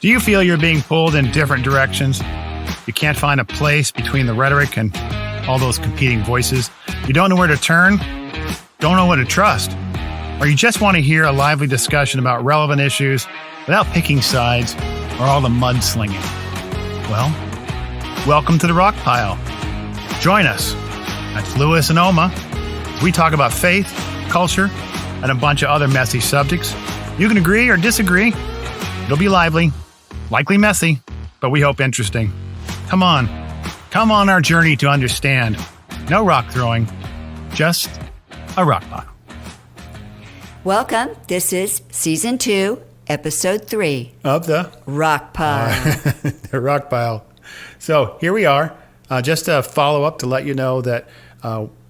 Do you feel you're being pulled in different directions? You can't find a place between the rhetoric and all those competing voices? You don't know where to turn? Don't know what to trust? Or you just want to hear a lively discussion about relevant issues without picking sides or all the mudslinging? Well, welcome to the Rock Pile. Join us. That's Lewis and Oma. We talk about faith, culture, and a bunch of other messy subjects. You can agree or disagree. It'll be lively, likely messy, but we hope interesting. Come on our journey to understand. No rock throwing, just a rock pile. Welcome. This is Season 2, Episode 3. Of the Rock Pile. The Rock Pile. So here we are. Just a follow-up to let you know that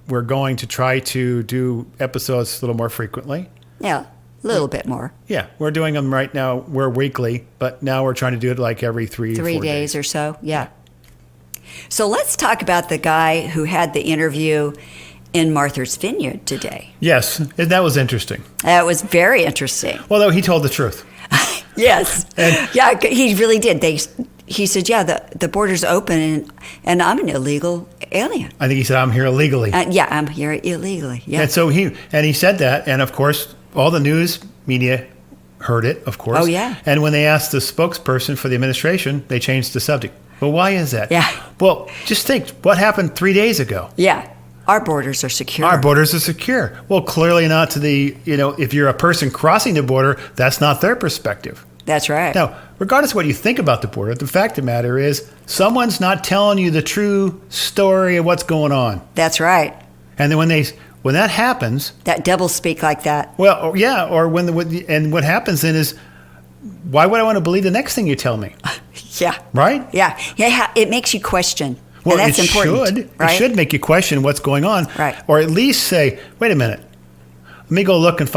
we're going to try to do episodes a little more frequently. Yeah, a little bit more. Yeah, we're doing them right now. We're weekly, but now we're trying to do it like every 3 to 4 days. 3 days or so, yeah. So let's talk about the guy who had the interview in Martha's Vineyard today. Yes, that was interesting. That was very interesting. Although he told the truth. Yes. Yeah, he really did. He said, yeah, the border's open and I'm an illegal alien. I think he said, I'm here illegally. Yeah, I'm here illegally. Yeah. And so he said that, and of course, all the news media heard it, of course. Oh, yeah. And when they asked the spokesperson for the administration, they changed the subject. Well, why is that? Yeah. Well, just think, what happened 3 days ago? Yeah. Our borders are secure. Our borders are secure. Well, clearly not to the, if you're a person crossing the border, that's not their perspective. That's right. Now, regardless of what you think about the border, the fact of the matter is someone's not telling you the true story of what's going on. That's right. And then when that happens, that double speak like that. Well, yeah, or and what happens then is, why would I want to believe the next thing you tell me? Yeah. Right? Yeah. Yeah. It makes you question. Well, and that's important. Should. Right? It should make you question what's going on. Right. Or at least say, wait a minute. Let me go look and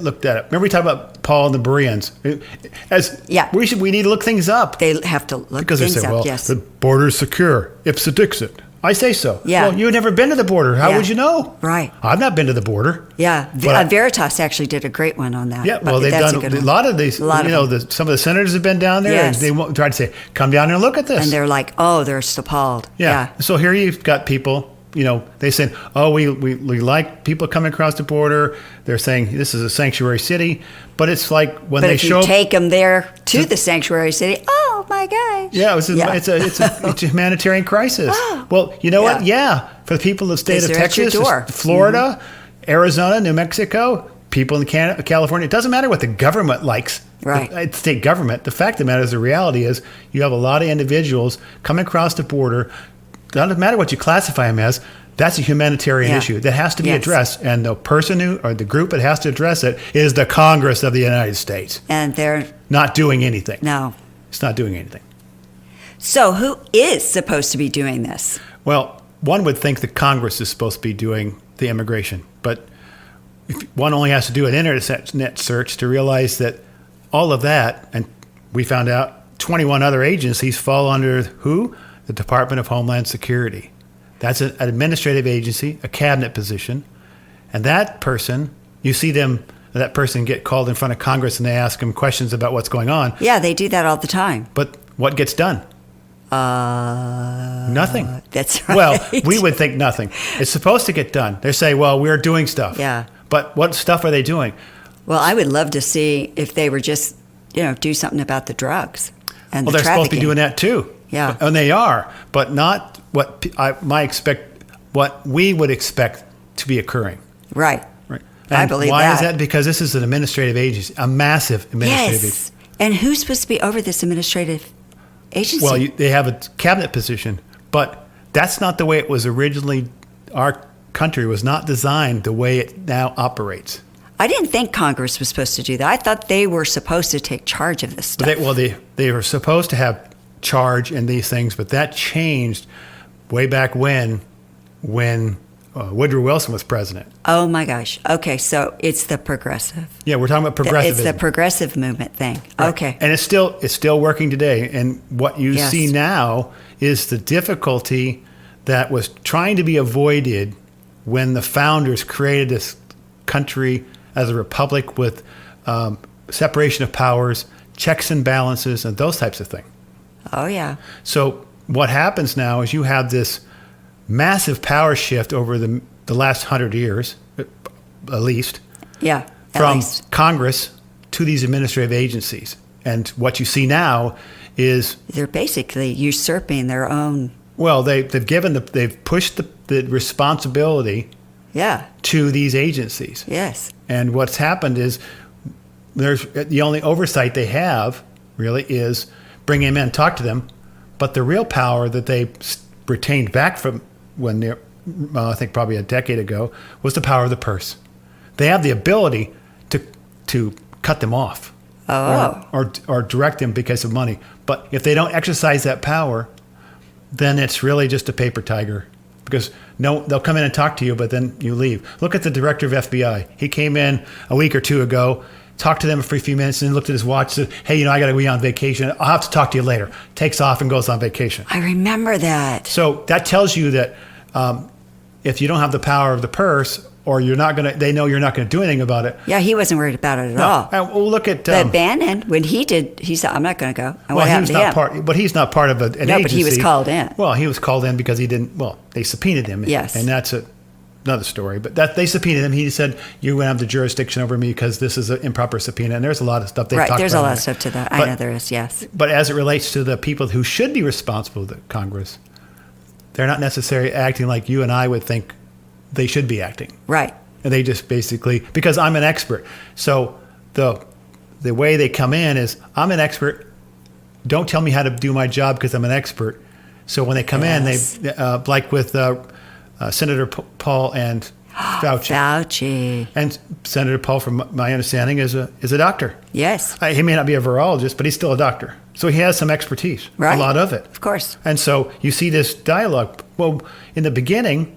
look that up. Remember we talked about Paul and the Bereans? We need to look things up. They have to look because things they say, up, well, yes. the border's secure. Ipsa dixit. I say so. Yeah. Well, you've never been to the border. How would you know? Right. I've not been to the border. Yeah. Veritas actually did a great one on that. Yeah. Well, they've done a lot of these. Some of the senators have been down there. Yes. And they tried to say, come down and look at this. And they're like, oh, they're appalled. Yeah. So here you've got people, they said, oh, we like people coming across the border. They're saying this is a sanctuary city. But it's like when they show. But if you take them there to the sanctuary city, oh my gosh. Yeah, it's a humanitarian crisis. Well, you know what? Yeah, for the people of the state of Texas, Florida, Arizona, New Mexico, people in California, it doesn't matter what the government likes. Right. The state government. The fact of the matter is, the reality is, you have a lot of individuals coming across the border. Doesn't matter what you classify them as. That's a humanitarian issue that has to be addressed, and the person or the group that has to address it is the Congress of the United States. And they're not doing anything. No, it's not doing anything. So who is supposed to be doing this? Well, one would think that Congress is supposed to be doing the immigration, but one only has to do an internet search to realize that all of that, and we found out 21 other agencies fall under who? The Department of Homeland Security. That's an administrative agency, a cabinet position, and that person, you see that person get called in front of Congress and they ask them questions about what's going on. Yeah, they do that all the time. But what gets done? Nothing. That's right. Well, we would think nothing. It's supposed to get done. They say, well, we're doing stuff. Yeah. But what stuff are they doing? Well, I would love to see if they were just, do something about the drugs and the trafficking. Well, they're supposed to be doing that too. Yeah. And they are, but not what we would expect to be occurring. Right. Right. I believe that. Why is that? Because this is an administrative agency, a massive administrative agency. And who's supposed to be over this administrative agency? Well, they have a cabinet position, but that's not the way it was originally. Our country was not designed the way it now operates. I didn't think Congress was supposed to do that. I thought they were supposed to take charge of this stuff. They were supposed to have charge in these things, but that changed way back when Woodrow Wilson was president. Oh my gosh. Okay, so it's the progressive. Yeah, we're talking about progressivism. It's the progressive movement thing. Right. Okay. And it's still working today. And what you see now is the difficulty that was trying to be avoided when the founders created this country as a republic with separation of powers, checks and balances, and those types of things. Oh, yeah. So what happens now is you have this massive power shift over the last 100 years, at least. Yeah. From Congress to these administrative agencies. And what you see now is they're basically usurping their own. Well, they've pushed the responsibility to these agencies. Yes. And what's happened is there's the only oversight they have really is bring them in, talk to them, but the real power that they retained back from when they're, I think probably a decade ago, was the power of the purse. They have the ability to cut them off or direct them because of money. But if they don't exercise that power, then it's really just a paper tiger. Because they'll come in and talk to you, but then you leave. Look at the director of FBI. He came in a week or two ago, talked to them for a few minutes, and then looked at his watch and said, hey, I got to be on vacation. I'll have to talk to you later. Takes off and goes on vacation. I remember that. So that tells you that if you don't have the power of the purse, or they know you're not going to do anything about it. Yeah, he wasn't worried about it at all. Well, look at... But Bannon, when he did, he said, I'm not going to go. And what happened to him? But he's not part of an agency. But he was called in. Well, he was called in because they subpoenaed him. Yes. And that's another story. But they subpoenaed him. He said, you're going to have the jurisdiction over me because this is an improper subpoena. And there's a lot of stuff they've talked about. Right, there's a lot of stuff to that. I know there is, yes. But as it relates to the people who should be responsible to Congress, they're not necessarily acting like you and I would think they should be acting. Right. And they just basically, because I'm an expert. So the way they come in is, I'm an expert. Don't tell me how to do my job because I'm an expert. So when they come in, they like with Senator Paul and Fauci. And Senator Paul, from my understanding, is a doctor. Yes. He may not be a virologist, but he's still a doctor. So he has some expertise, a lot of it. Of course. And so you see this dialogue. Well, in the beginning,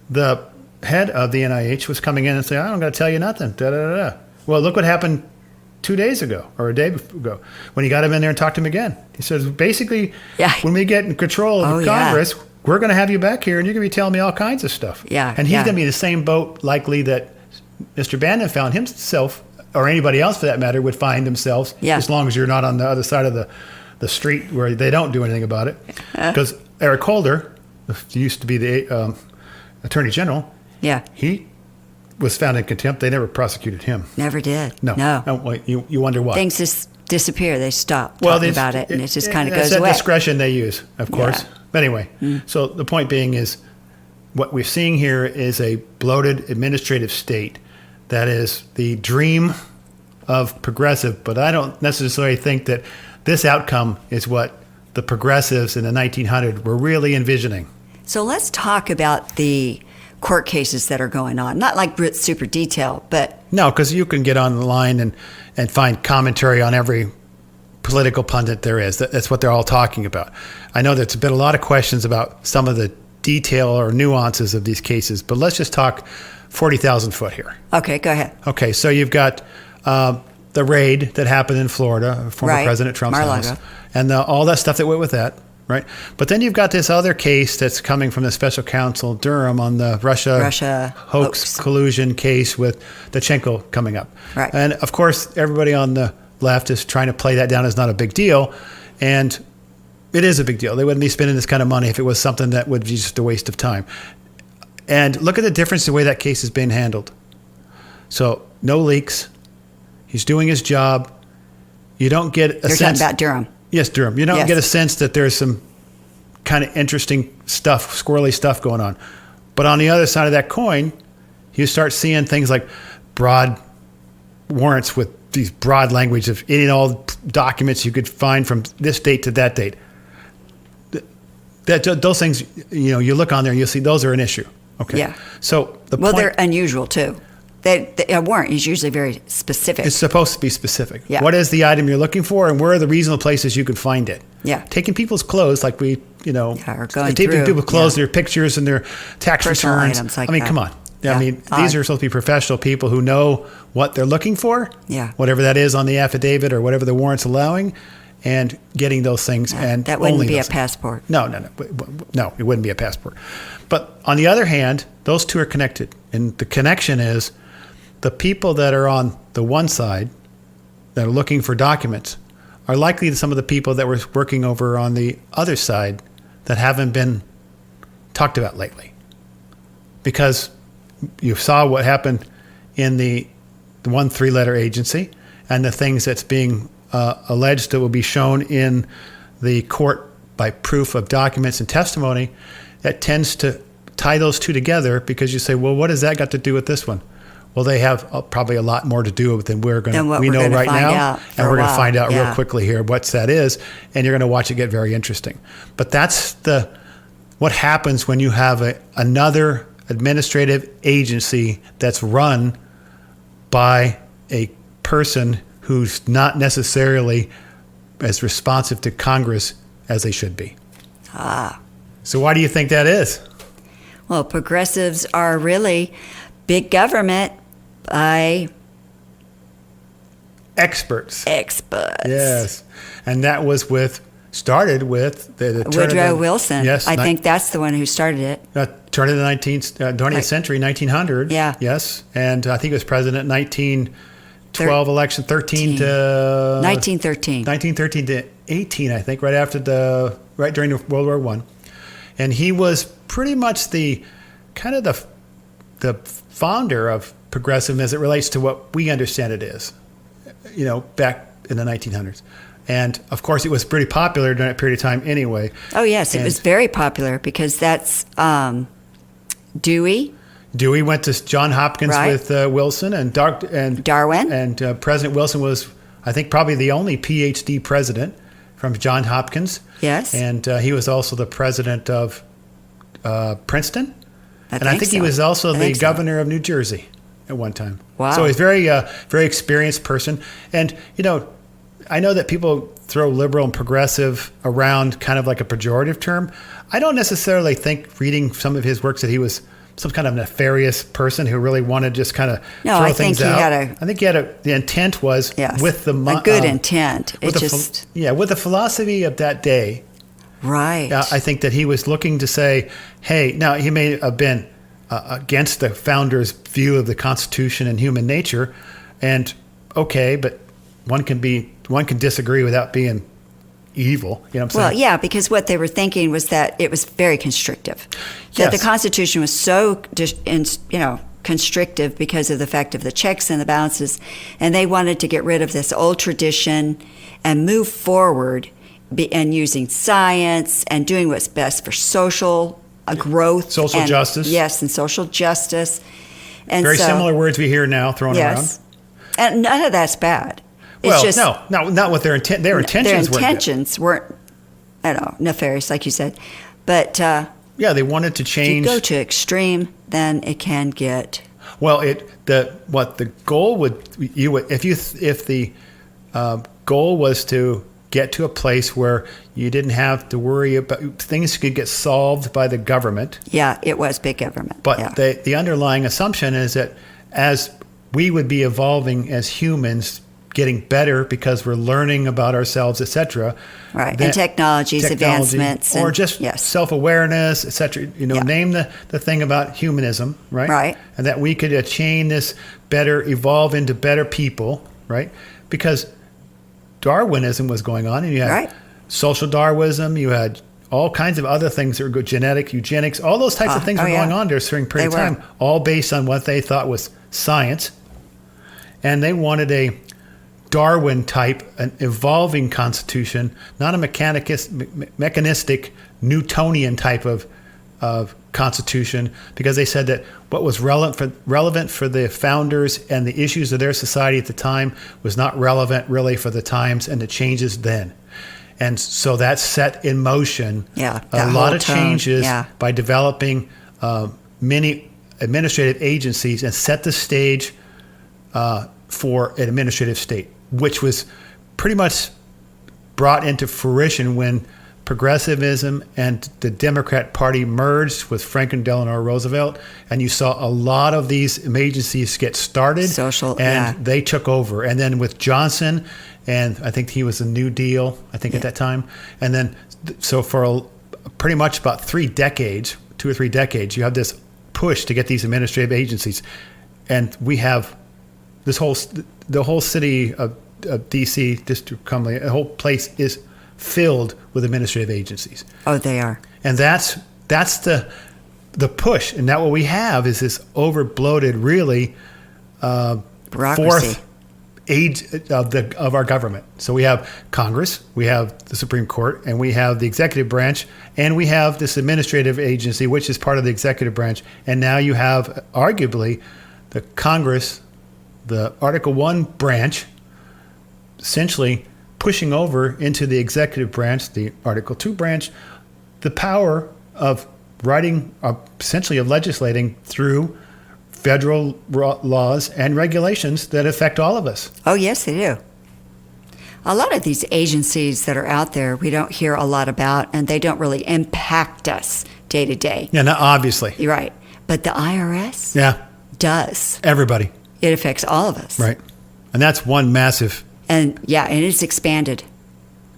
the head of the NIH was coming in and saying, I'm going to tell you nothing. Da, da, da, da. Well, look what happened 2 days ago or a day ago when he got him in there and talked to him again. He says, basically, when we get in control of Congress, we're going to have you back here and you're going to be telling me all kinds of stuff. Yeah. And he's going to be in the same boat likely that Mr. Bannon found himself, or anybody else for that matter, would find themselves, as long as you're not on the other side of the street where they don't do anything about it. Because Eric Holder, who used to be the Attorney General, he was found in contempt. They never prosecuted him. Never did. No. Well, you wonder why. Things just disappear. They stop talking about it, and it just kind of goes away. It's that discretion they use, of course. But anyway, so the point being is what we're seeing here is a bloated administrative state that is the dream of progressive. But I don't necessarily think that this outcome is what the progressives in the 1900s were really envisioning. So let's talk about the court cases that are going on. Not like super detailed, but... No, because you can get online and find commentary on every political pundit there is. That's what they're all talking about. I know there's been a lot of questions about some of the detail or nuances of these cases, but let's just talk 40,000 foot here. Okay, go ahead. Okay, so you've got the raid that happened in Florida, former President Trump's house, and all that stuff that went with that. Right, but then you've got this other case that's coming from the special counsel Durham on the Russia hoax collusion case with Dachenko coming up. Right. And of course, everybody on the left is trying to play that down as not a big deal, and it is a big deal. They wouldn't be spending this kind of money if it was something that would be just a waste of time. And look at the difference in the way that case is being handled. So no leaks. He's doing his job. You don't get a sense. You're talking about Durham. Yes, Durham. You don't get a sense that there's some kind of interesting stuff, squirrely stuff going on. But on the other side of that coin, you start seeing things like broad warrants with these broad language of any and all documents you could find from this date to that date. Those things, you look on there and you'll see those are an issue. Okay. Yeah. So they're unusual too. A warrant is usually very specific. It's supposed to be specific. Yeah. What is the item you're looking for, and where are the reasonable places you can find it? Yeah. Taking people's clothes, like we, or going taking through people's clothes, their pictures, and their tax personal returns. Items like come on. Yeah. I mean, these are supposed to be professional people who know what they're looking for. Yeah. Whatever that is on the affidavit or whatever the warrant's allowing, and getting those things. And that wouldn't be a passport. No, it wouldn't be a passport. But on the other hand, those two are connected, and the connection is the people that are on the one side that are looking for documents are likely some of the people that were working over on the other side that haven't been talked about lately. Because you saw what happened in the one 3-letter agency and the things that's being alleged that will be shown in the court by proof of documents and testimony. That tends to tie those two together because you say, well, what has that got to do with this one? Well, they have probably a lot more to do with than we know right now, and we're going to find out real quickly here what that is, and you're going to watch it get very interesting. But that's what happens when you have another administrative agency that's run by a person who's not necessarily as responsive to Congress as they should be. So why do you think that is? Well, progressives are really big government by experts. Yes. And that was started with the Woodrow Wilson. Yes. I think that's the one who started it. Turn of the 20th century, 1900. Yeah. Yes. And I think it was president 1912 election, 1913 to 18, I think, right during the World War I. And he was pretty much the founder of progressivism as it relates to what we understand it is, back in the 1900s. And of course, it was pretty popular during that period of time anyway. Oh, yes. It was very popular because that's Dewey. Dewey went to Johns Hopkins with Wilson and Darwin. And President Wilson was, I think, probably the only PhD president from Johns Hopkins. Yes. And he was also the president of Princeton. I think he was also the governor of New Jersey at one time. Wow. So he's very experienced person. And, I know that people throw liberal and progressive around kind of like a pejorative term. I don't necessarily think, reading some of his works, that he was some kind of nefarious person who really wanted to just kind of throw things out. I think the intent was with a good intent. With the philosophy of that day. Right. I think that he was looking to say, hey, now he may have been against the founder's view of the Constitution and human nature, and okay, but one can disagree without being evil. You know what I'm saying? Well, yeah, because what they were thinking was that it was very constrictive. That the Constitution was so, constrictive because of the fact of the checks and the balances, and they wanted to get rid of this old tradition and move forward and using science and doing what's best for social growth. Social justice. Yes, and social justice. And very similar words we hear now thrown around. And none of that's bad. Well, it's just, not what their intent. Their intentions weren't, nefarious, like you said. But they wanted to change. If you go to extreme, then it can get. Well, the goal if the goal was to get to a place where you didn't have to worry about things could get solved by the government. Yeah, it was big government. But the underlying assumption is that as we would be evolving as humans, getting better because we're learning about ourselves, etc. Right, and technology, advancements. Or just self-awareness, etc. Name the thing about humanism, right? Right. And that we could attain this evolve into better people, right? Because Darwinism was going on, and you had social Darwinism, you had all kinds of other things that were good, genetic, eugenics, all those types of things were going on during a certain period of time, all based on what they thought was science. And they wanted a Darwin type, an evolving constitution, not a mechanistic Newtonian type of constitution, because they said that what was relevant for the founders and the issues of their society at the time was not relevant really for the times and the changes then. And so that set in motion a lot of changes by developing many administrative agencies and set the stage for an administrative state, which was pretty much brought into fruition when progressivism and the Democrat Party merged with Franklin Delano Roosevelt, and you saw a lot of these agencies get started, they took over. And then with Johnson, and I think he was a New Deal, at that time, and then so for pretty much about 3 decades, 2 or 3 decades, you have this push to get these administrative agencies, and we have the whole city of D.C., District of Columbia, the whole place is filled with administrative agencies. Oh, they are. And that's the push. And now what we have is this over-bloated, really Bureaucracy. fourth age of our government. So we have Congress, we have the Supreme Court, and we have the executive branch, and we have this administrative agency, which is part of the executive branch. And now you have arguably the Congress, the Article 1 branch, essentially pushing over into the executive branch, the Article 2 branch, the power of writing, essentially of legislating through federal laws and regulations that affect all of us. Oh, yes, they do. A lot of these agencies that are out there, we don't hear a lot about, and they don't really impact us day to day. Yeah, no, obviously. You're right. But the IRS does. Everybody. It affects all of us. Right. And that's one massive. And it's expanded.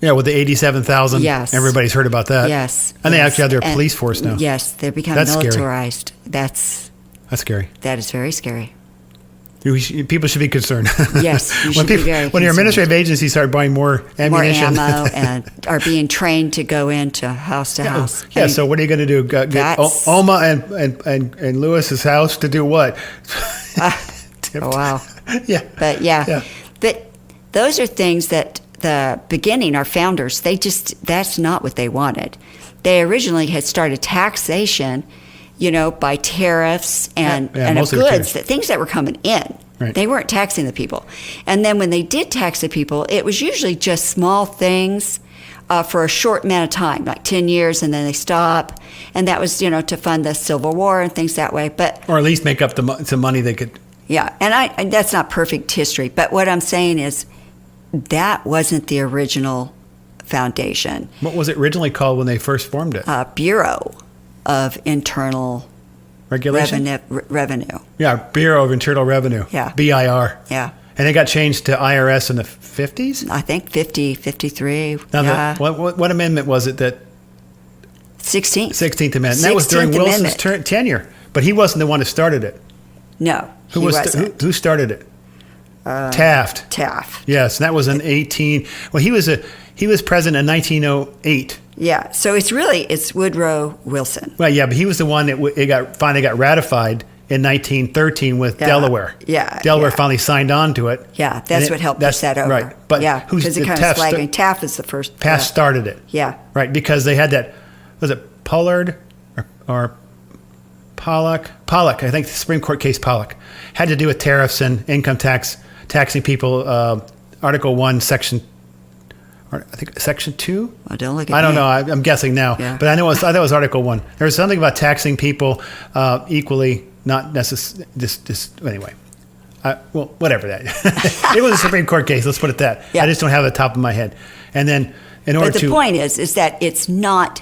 Yeah, with the 87,000. Yes. Everybody's heard about that. Yes. And they yes. actually have their And police force now. Yes, they're becoming That's militarized. Scary. That's scary. That is very scary. People should be concerned. Yes, you should be very concerned. When your administrative agencies start buying more ammunition. More ammo and are being trained to go into house to house. Yeah, so what are you going to do? Get Oma and Lewis's house to do what? Oh, wow. Yeah. But But those are things that the beginning, our founders, that's not what they wanted. They originally had started taxation, by tariffs and of goods, things that were coming in. Right. They weren't taxing the people. And then when they did tax the people, it was usually just small things for a short amount of time, like 10 years, and then they stop. And that was, to fund the Civil War and things that way. Or at least make up some money they could. Yeah, and that's not perfect history. But what I'm saying is that wasn't the original foundation. What was it originally called when they first formed it? Bureau of Internal Regulation? Revenue. Yeah, Bureau of Internal Revenue. Yeah. BIR. Yeah. And it got changed to IRS in the 50s? I think 50, 53. Now, what amendment was it that? 16th. 16th Amendment. And that was during Wilson's tenure. But he wasn't the one who started it. No, he wasn't. Who started it? Taft. Yes, and that was in he was president in 1908. Yeah, so it's Woodrow Wilson. Well, yeah, but he was the one that finally got ratified in 1913 with Delaware. Yeah, Delaware finally signed on to it. Yeah, that's what helped push that over. Right, but because it kind of flagging. Taft is the first. Taft started it. Yeah, right, because they had that. Was it Pollard or Pollock? Pollock, I think the Supreme Court case Pollock had to do with tariffs and income taxing people. Article 1, Section 2? Well, don't look at I don't me. know. I'm guessing now. Yeah. But I thought it was Article 1. There was something about taxing people equally, not necessarily. Anyway. Whatever that. It was a Supreme Court case. Let's put it that. Yeah. I just don't have it at the top of my head. And then But the point is that it's not.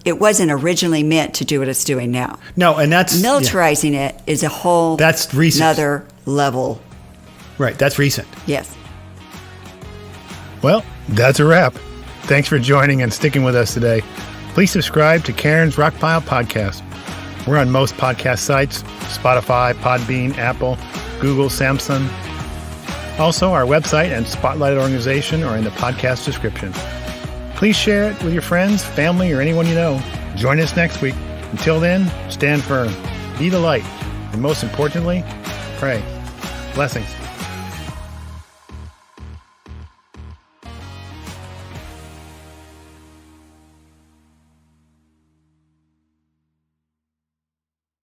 It wasn't originally meant to do what it's doing now. No, and that's militarizing it is a whole. That's recent. Another level. Right. That's recent. Yes. Well, that's a wrap. Thanks for joining and sticking with us today. Please subscribe to Cairn's Rockpile Podcast. We're on most podcast sites, Spotify, Podbean, Apple, Google, Samsung. Also, our website and Spotlight organization are in the podcast description. Please share it with your friends, family, or anyone you know. Join us next week. Until then, stand firm, be the light, and most importantly, pray. Blessings.